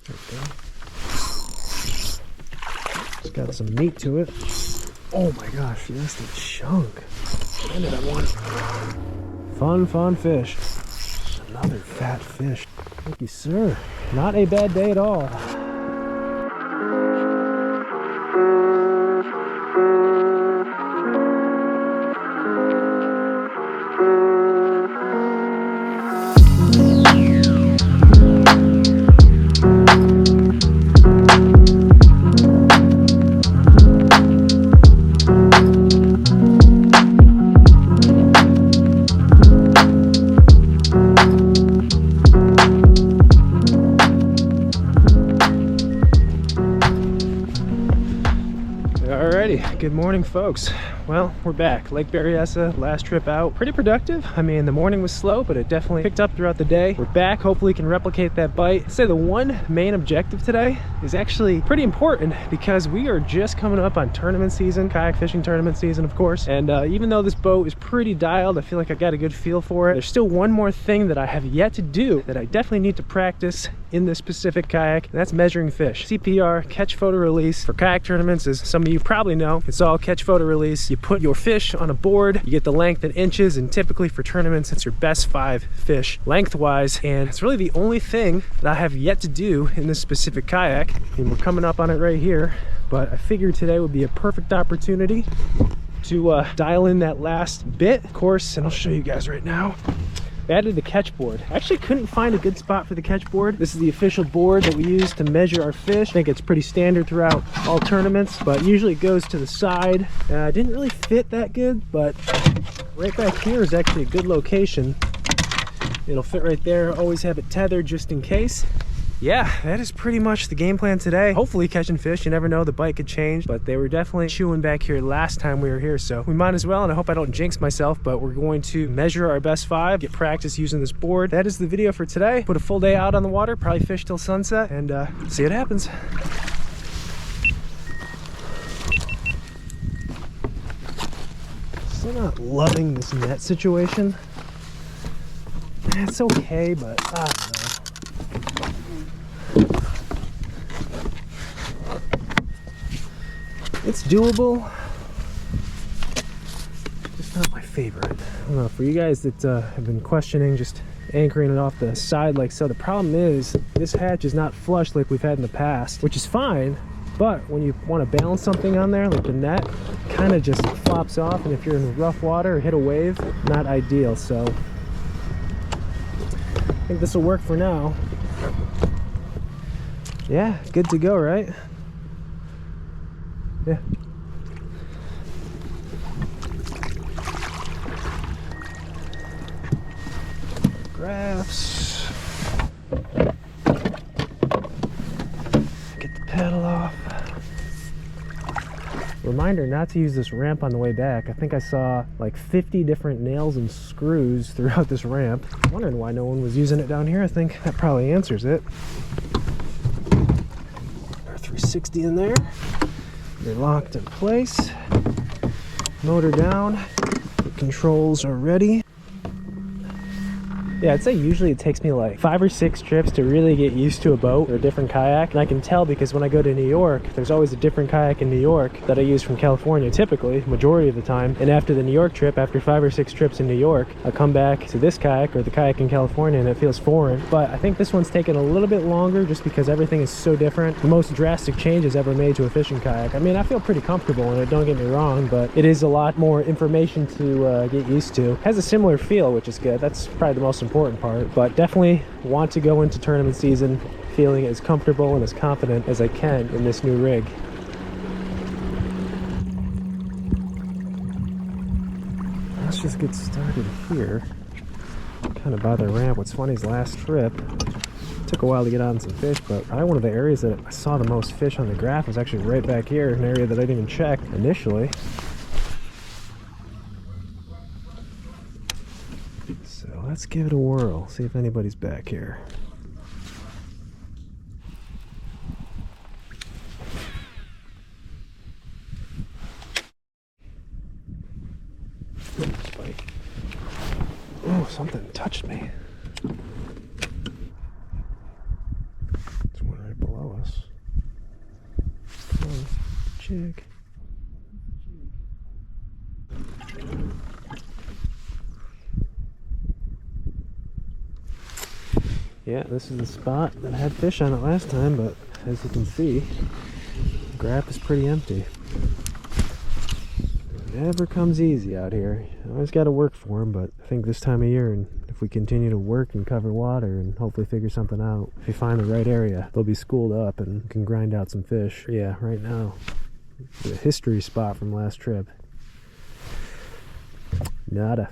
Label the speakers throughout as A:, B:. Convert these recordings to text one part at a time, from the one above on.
A: There we go. It's got some meat to it. Oh my gosh, that's the chunk. Ended up one. Fun fish. Another fat fish. Thank you, sir. Not a bad day at all. Good morning, folks. Well, we're back. Lake Berryessa, last trip out. Pretty productive. I mean, the morning was slow, but it definitely picked up throughout the day. We're back. Hopefully can replicate that bite. I'd say the one main objective today is actually pretty important because we are just coming up on tournament season, kayak fishing tournament season, of course. And even though this boat is pretty dialed, I feel like I got a good feel for it. There's still one more thing that I have yet to do that I definitely need to practice in this specific kayak, and that's measuring fish. CPR, catch, photo, release. For kayak tournaments, as some of you probably know, it's all catch, photo, release. You put your fish on a board, you get the length in inches, and typically for tournaments, it's your best 5 fish lengthwise, and it's really the only thing that I have yet to do in this specific kayak, and we're coming up on it right here, but I figured today would be a perfect opportunity to dial in that last bit, of course, and I'll show you guys right now. I added the catch board. I actually couldn't find a good spot for the catch board. This is the official board that we use to measure our fish. I think it's pretty standard throughout all tournaments, but usually it goes to the side. Didn't really fit that good, but right back here is actually a good location. It'll fit right there. Always have it tethered just in case. Yeah, that is pretty much the game plan today. Hopefully catching fish. You never know, the bite could change, but they were definitely chewing back here last time we were here, so we might as well, and I hope I don't jinx myself, but we're going to measure our best 5, get practice using this board. That is the video for today. Put a full day out on the water, probably fish till sunset, and see what happens. Still not loving this net situation. It's okay, but I don't know. It's doable, just not my favorite. I don't know, for you guys that have been questioning just anchoring it off the side like so, the problem is this hatch is not flush like we've had in the past, which is fine, but when you want to balance something on there, like the net, kind of just flops off, and if you're in rough water or hit a wave, not ideal. So I think this will work for now. Yeah, good to go, right? Yeah. Graphs. Get the paddle off. Reminder not to use this ramp on the way back. I think I saw like 50 different nails and screws throughout this ramp. I'm wondering why no one was using it down here. I think that probably answers it. Our 360 in there. They're locked in place. Motor down. The controls are ready. Yeah, I'd say usually it takes me like 5 or 6 trips to really get used to a boat or a different kayak. And I can tell because when I go to New York, there's always a different kayak in New York that I use from California, typically, majority of the time. And after the New York trip, after 5 or 6 trips in New York, I come back to this kayak or the kayak in California and it feels foreign. But I think this one's taken a little bit longer just because everything is so different. The most drastic changes ever made to a fishing kayak. I mean, I feel pretty comfortable in it, don't get me wrong, but it is a lot more information to get used to. It has a similar feel, which is good. That's probably the most important part, but definitely want to go into tournament season feeling as comfortable and as confident as I can in this new rig. Let's just get started here, kind of by the ramp. What's funny is last trip took a while to get on some fish, but probably one of the areas that I saw the most fish on the graph was actually right back here, an area that I didn't even check initially. Let's give it a whirl, see if anybody's back here. Spike. Oh, something touched me. There's one right jig. Yeah, this is the spot that had fish on it last time, but as you can see, the graph is pretty empty. It never comes easy out here. You always got to work for them, but I think this time of year, and if we continue to work and cover water and hopefully figure something out, if we find the right area, they'll be schooled up and can grind out some fish. Yeah, right now, the history spot from last trip. Nada.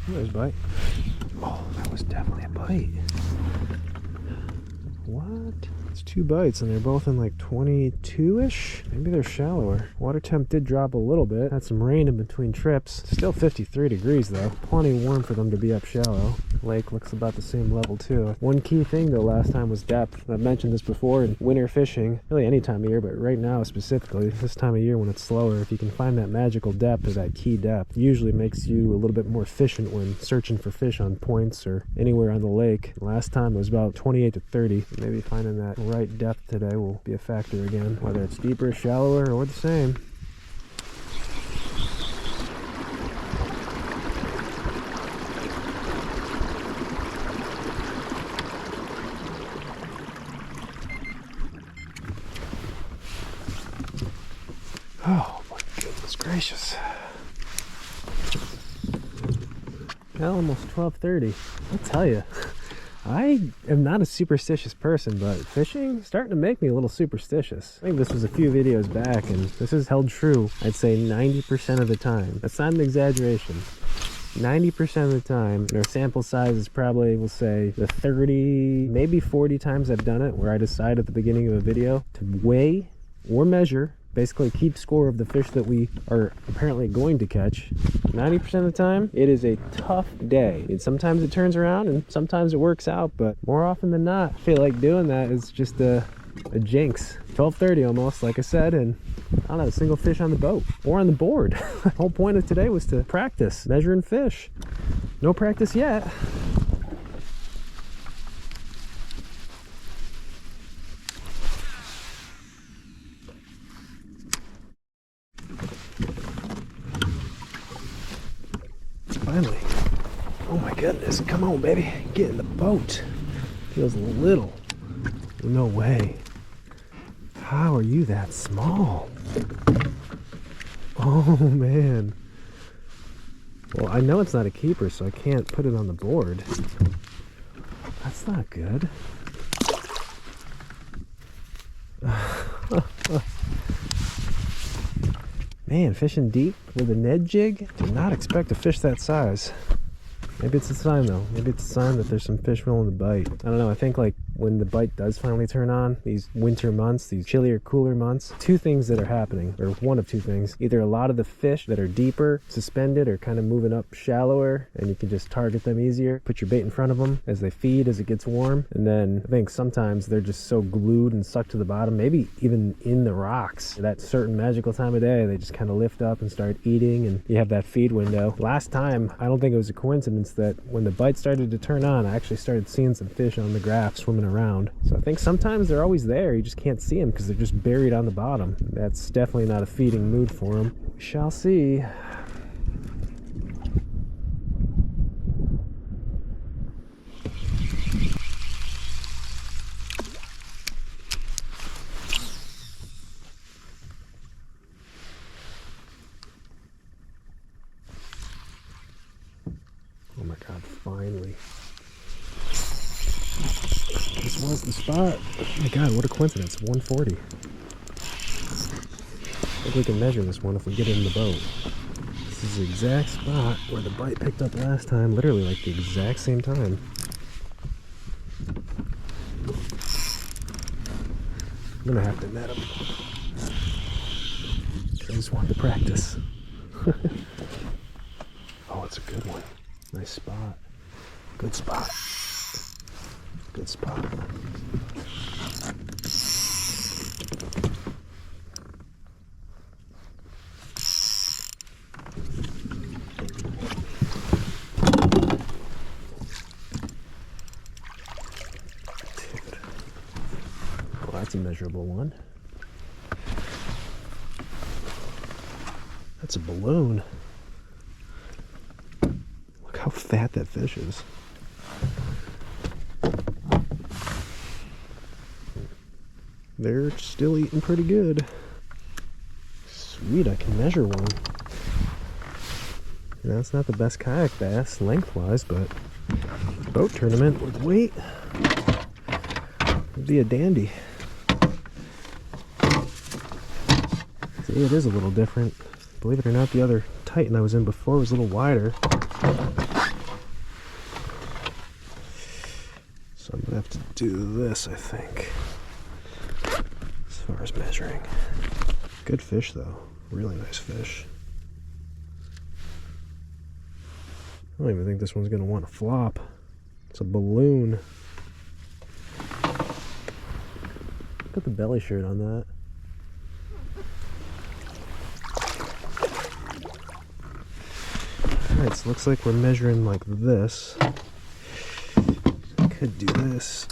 A: There's a bite. Oh, that was definitely a bite. What? It's 2 bites and they're both in like 22-ish? Maybe they're shallower. Water temp did drop a little bit. Had some rain in between trips. Still 53 degrees though. Plenty warm for them to be up shallow. Lake looks about the same level too. One key thing though last time was depth. I've mentioned this before in winter fishing, really any time of year, but right now specifically, this time of year when it's slower, if you can find that magical depth or that key depth, usually makes you a little bit more efficient when searching for fish on points or anywhere on the lake. Last time it was about 28 to 30. Maybe finding that right depth today will be a factor again, whether it's deeper, shallower, or the same. Oh my goodness gracious. Well, almost 12:30. I'll tell you, I am not a superstitious person, but fishing is starting to make me a little superstitious. I think this was a few videos back, and this has held true, I'd say 90% of the time. That's not an exaggeration. 90% of the time, and our sample size is probably, we'll say, the 30, maybe 40 times I've done it, where I decide at the beginning of a video to weigh or measure, basically keep score of the fish that we are apparently going to catch. 90% of the time, it is a tough day. And sometimes it turns around and sometimes it works out, but more often than not, I feel like doing that is just a jinx. 12:30 almost, like I said, and I don't have a single fish on the boat or on the board. The whole point of today was to practice measuring fish. No practice yet. Finally. Oh my goodness, come on baby, get in the boat. Feels little. No way. How are you that small? Oh man. Well, I know it's not a keeper, so I can't put it on the board. That's not good. Man, fishing deep with a Ned jig? Did not expect to fish that size. Maybe it's a sign though. Maybe it's a sign that there's some fish willing to bite. I don't know, I think like when the bite does finally turn on, these winter months, these chillier, cooler months, 2 things that are happening, or one of 2 things. Either a lot of the fish that are deeper, suspended, are kind of moving up shallower, and you can just target them easier. Put your bait in front of them as they feed, as it gets warm. And then I think sometimes they're just so glued and sucked to the bottom, maybe even in the rocks. That certain magical time of day, they just kind of lift up and start eating, and you have that feed window. Last time, I don't think it was a coincidence that when the bite started to turn on, I actually started seeing some fish on the graph swimming around. So I think sometimes they're always there, you just can't see them because they're just buried on the bottom. That's definitely not a feeding mood for them. We shall see. Oh my god, finally. This was the spot. Oh my god, what a coincidence. 140. I think we can measure this one if we get it in the boat. This is the exact spot where the bite picked up last time, literally like the exact same time. I'm gonna have to net him. I just want to practice. Oh, it's a good one. Nice spot. Good spot. Good spot. measurable one. That's a balloon. Look how fat that fish is. They're still eating pretty good. Sweet, I can measure one. You know, it's not the best kayak bass lengthwise, but boat tournament with weight would be a dandy. See, it is a little different. Believe it or not, the other Titan I was in before was a little wider. So I'm gonna have to do this, I think, as far as measuring. Good fish though, really nice fish. I don't even think this one's gonna want to flop. It's a balloon. Look at the belly shirt on that. Alright, so it looks like we're measuring like this. I could do this.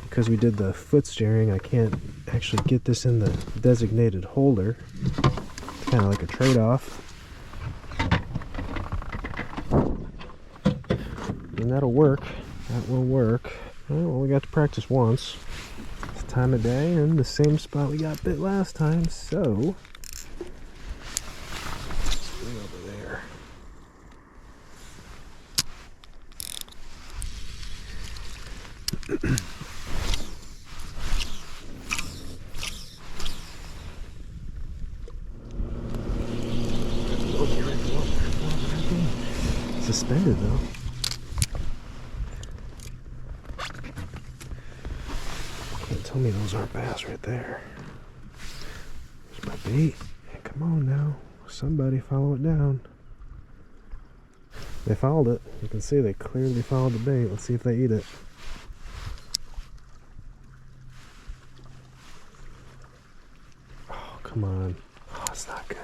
A: Because we did the foot steering, I can't actually get this in the designated holder. It's kind of like a trade-off. And that'll work. That will work. Well, we got to practice once. It's the time of day and the same spot we got bit last time, so let's bring it over there. Suspended though. Can't tell me those aren't bass right there. There's my bait. Hey, come on now. Somebody follow it down. They followed it. You can see they clearly followed the bait. Let's see if they eat it. Oh, come on. Oh, it's not good.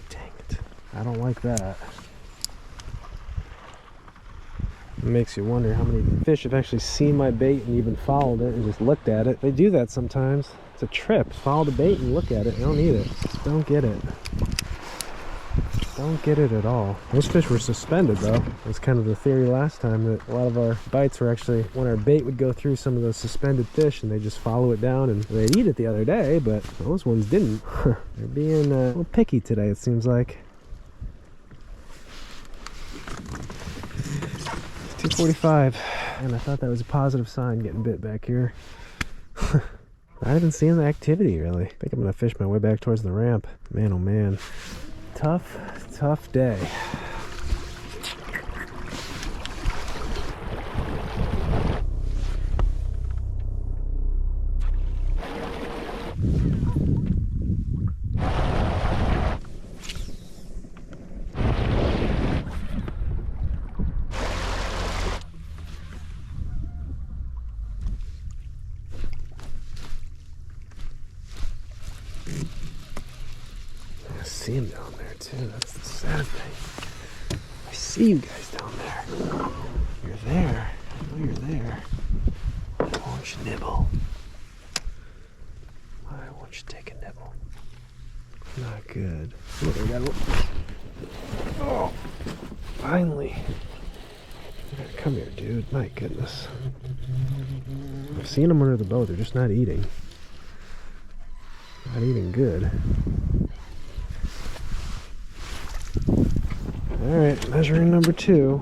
A: Dang it. I don't like that. It makes you wonder how many fish have actually seen my bait and even followed it and just looked at it. They do that sometimes. It's a trip. Follow the bait and look at it. They don't eat it. Just don't get it. Don't get it at all. Those fish were suspended though. It was kind of the theory last time that a lot of our bites were actually when our bait would go through some of those suspended fish and they just follow it down and they'd eat it the other day, but those ones didn't. They're being a little picky today, it seems like. 2:45, and I thought that was a positive sign getting bit back here. I haven't seen the activity really. I think I'm gonna fish my way back towards the ramp. Man, oh man. Tough day. I see him down there too. That's the sad thing. I see you guys down there. You're there. I know you're there. Why won't you nibble? Why won't you take a nibble? Not good. Oh, finally. Come here, dude. My goodness. I've seen them under the boat. They're just not eating. Not eating good. Alright, measuring number 2.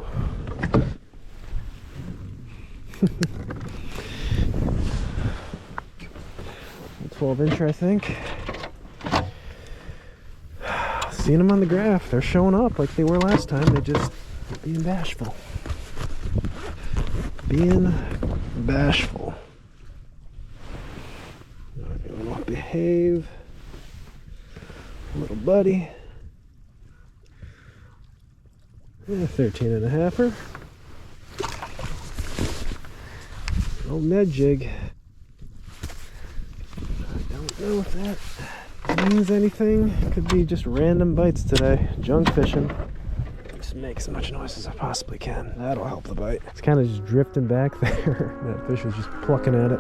A: 12-incher, I think. Seeing them on the graph. They're showing up like they were last time. They just being bashful. Being bashful. Going off behave. Little buddy. 13.5er. Old Ned jig. I don't know if that means anything. Could be just random bites today. Junk fishing. Just make as much noise as I possibly can. That'll help the bite. It's kind of just drifting back there. That fish was just plucking at it.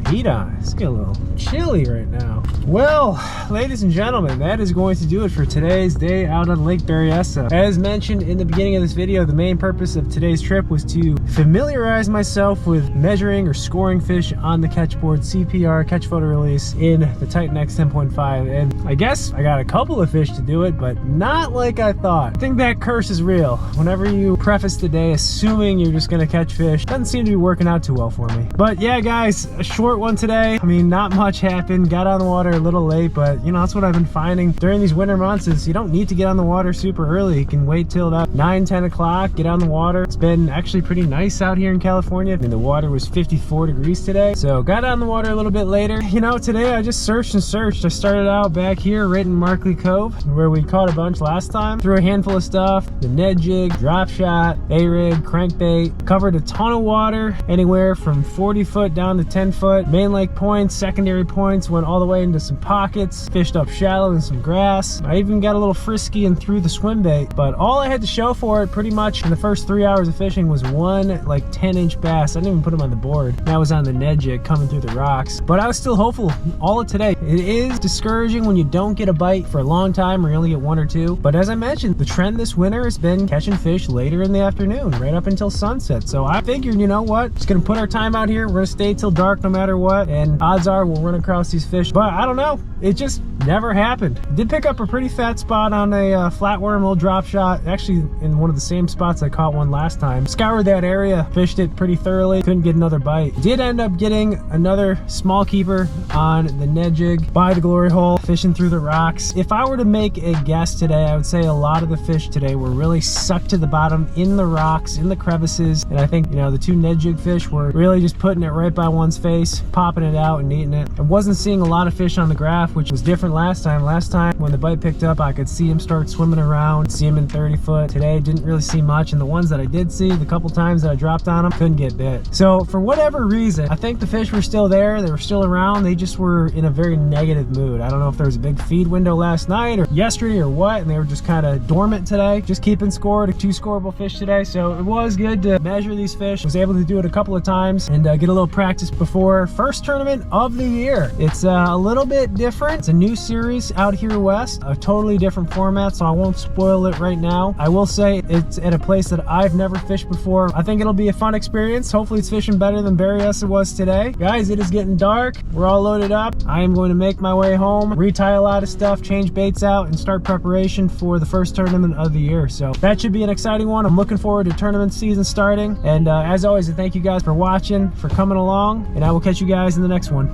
A: Heat on. It's getting a little chilly right now. Well, ladies and gentlemen, that is going to do it for today's day out on Lake Berryessa. As mentioned in the beginning of this video, the main purpose of today's trip was to familiarize myself with measuring or scoring fish on the catch board, CPR, catch photo release, in the Titan X 10.5. And I guess I got a couple of fish to do it, but not like I thought. I think that curse is real. Whenever you preface the day assuming you're just gonna catch fish, doesn't seem to be working out too well for me. But yeah, guys, a short one today. I mean, not much happened. Got on the water a little late, but you know, that's what I've been finding during these winter months is you don't need to get on the water super early. You can wait till about 9-10 o'clock, get on the water. It's been actually pretty nice out here in California. I mean, the water was 54 degrees today, so got on the water a little bit later. You know, today I just searched and searched. I started out back here right in Markley Cove where we caught a bunch last time. Threw a handful of stuff, the Ned jig, drop shot, A-rig, crankbait, covered a ton of water, anywhere from 40 foot down to 10 foot, main lake points, secondary points, went all the way into some pockets, fished up shallow in some grass. I even got a little frisky and threw the swim bait, but all I had to show for it pretty much in the first 3 hours of fishing was one like 10-inch bass. I didn't even put him on the board. That was on the Ned jig coming through the rocks, but I was still hopeful all of today. It is discouraging when you don't get a bite for a long time or you only get one or two, but as I mentioned, the trend this winter has been catching fish later in the afternoon, right up until sunset. So I figured, you know what, just gonna put our time out here. We're gonna stay till dark no matter what, and odds are we'll run across these fish, but I don't know, it just never happened. Did pick up a pretty fat spot on a flatworm, little drop shot, actually in one of the same spots I caught one last time. Scoured that area, fished it pretty thoroughly, couldn't get another bite. Did end up getting another small keeper on the Ned jig by the glory hole, fishing through the rocks. If I were to make a guess today, I would say a lot of the fish today were really sucked to the bottom in the rocks, in the crevices, and I think, you know, the two Ned jig fish were really just putting it right by one's face, popping it out and eating it. I wasn't seeing a lot of fish on the graph, which was different last time. Last time when the bite picked up, I could see him start swimming around, see him in 30 foot. Today didn't really see much, and the ones that I did see, the couple times that I dropped on them, couldn't get bit. So for whatever reason, I think the fish were still there, they were still around, they just were in a very negative mood. I don't know if there was a big feed window last night or yesterday or what, and they were just kind of dormant today, just keeping score to 2 scoreable fish today. So it was good to measure these fish. Was able to do it a couple of times and get a little practice before first tournament of the year. It's a little bit different. It's a new series out here west, a totally different format, so I won't spoil it right now. I will say it's at a place that I've never fished before. I think it'll be a fun experience. Hopefully it's fishing better than Berryessa was today. Guys, it is getting dark. We're all loaded up. I am going to make my way home, retie a lot of stuff, change baits out, and start preparation for the first tournament of the year. So that should be an exciting one. I'm looking forward to tournament season starting. And as always, I thank you guys for watching, for coming along, and I will catch you guys in the next one.